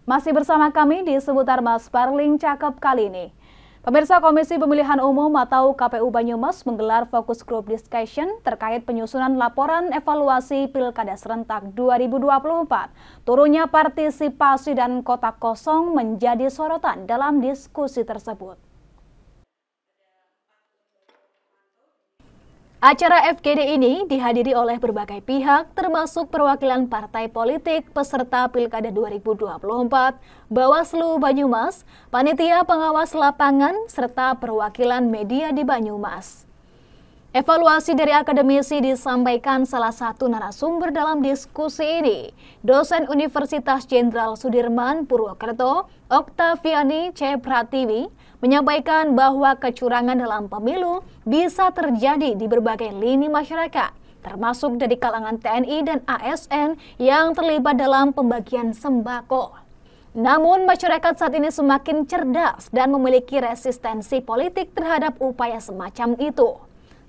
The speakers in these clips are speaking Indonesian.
Masih bersama kami di seputar Mas Parling Cakep kali ini. Pemirsa, Komisi Pemilihan Umum atau KPU Banyumas menggelar fokus group discussion terkait penyusunan laporan evaluasi Pilkada Serentak 2024. Turunnya partisipasi dan kotak kosong menjadi sorotan dalam diskusi tersebut. Acara FGD ini dihadiri oleh berbagai pihak, termasuk perwakilan partai politik peserta Pilkada 2024, Bawaslu Banyumas, Panitia Pengawas Lapangan, serta perwakilan media di Banyumas. Evaluasi dari akademisi disampaikan salah satu narasumber dalam diskusi ini, dosen Universitas Jenderal Sudirman Purwokerto, Oktaviani C. Pratiwi, menyampaikan bahwa kecurangan dalam pemilu bisa terjadi di berbagai lini masyarakat, termasuk dari kalangan TNI dan ASN yang terlibat dalam pembagian sembako. Namun masyarakat saat ini semakin cerdas dan memiliki resistensi politik terhadap upaya semacam itu.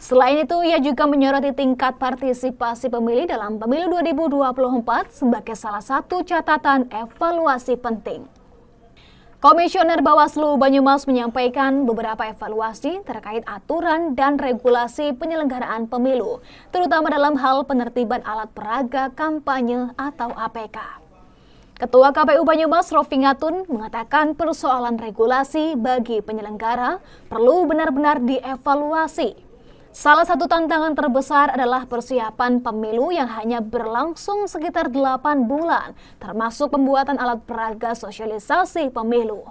Selain itu, ia juga menyoroti tingkat partisipasi pemilih dalam pemilu 2024 sebagai salah satu catatan evaluasi penting. Komisioner Bawaslu Banyumas menyampaikan beberapa evaluasi terkait aturan dan regulasi penyelenggaraan pemilu, terutama dalam hal penertiban alat peraga kampanye atau APK. Ketua KPU Banyumas Rofingatun mengatakan persoalan regulasi bagi penyelenggara perlu benar-benar dievaluasi. Salah satu tantangan terbesar adalah persiapan pemilu yang hanya berlangsung sekitar 8 bulan, termasuk pembuatan alat peraga sosialisasi pemilu.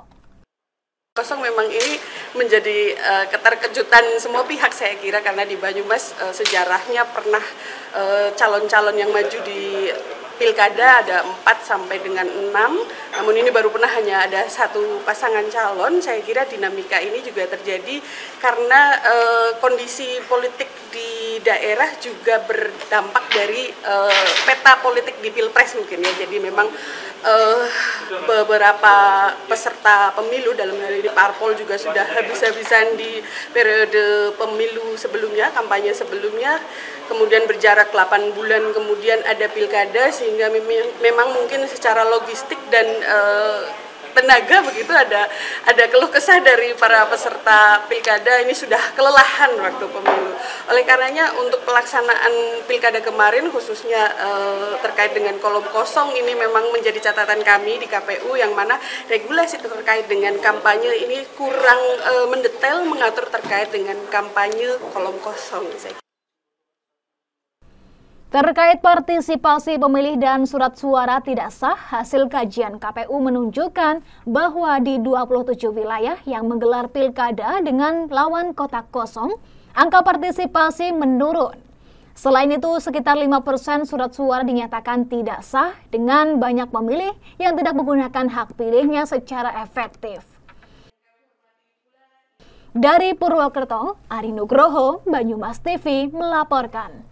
Kosong memang ini menjadi keterkejutan semua pihak saya kira, karena di Banyumas sejarahnya pernah calon-calon yang maju di Pilkada ada 4 sampai dengan 6, namun ini baru pernah hanya ada 1 pasangan calon. Saya kira dinamika ini juga terjadi karena kondisi politik di daerah juga berdampak dari peta politik di Pilpres mungkin ya. Jadi memang beberapa peserta pemilu dalam hal ini parpol juga sudah habis-habisan di periode pemilu sebelumnya, kampanye sebelumnya, kemudian berjarak 8 bulan kemudian ada pilkada, sehingga memang mungkin secara logistik dan tenaga begitu ada keluh kesah dari para peserta pilkada, ini sudah kelelahan waktu pemilu. Oleh karenanya untuk pelaksanaan pilkada kemarin khususnya terkait dengan kolom kosong ini memang menjadi catatan kami di KPU, yang mana regulasi terkait dengan kampanye ini kurang mendetail mengatur terkait dengan kampanye kolom kosong. Terkait partisipasi pemilih dan surat suara tidak sah, hasil kajian KPU menunjukkan bahwa di 27 wilayah yang menggelar pilkada dengan lawan kotak kosong, angka partisipasi menurun. Selain itu, sekitar 5% surat suara dinyatakan tidak sah dengan banyak pemilih yang tidak menggunakan hak pilihnya secara efektif. Dari Purwokerto, Ari Nugroho, Banyumas TV melaporkan.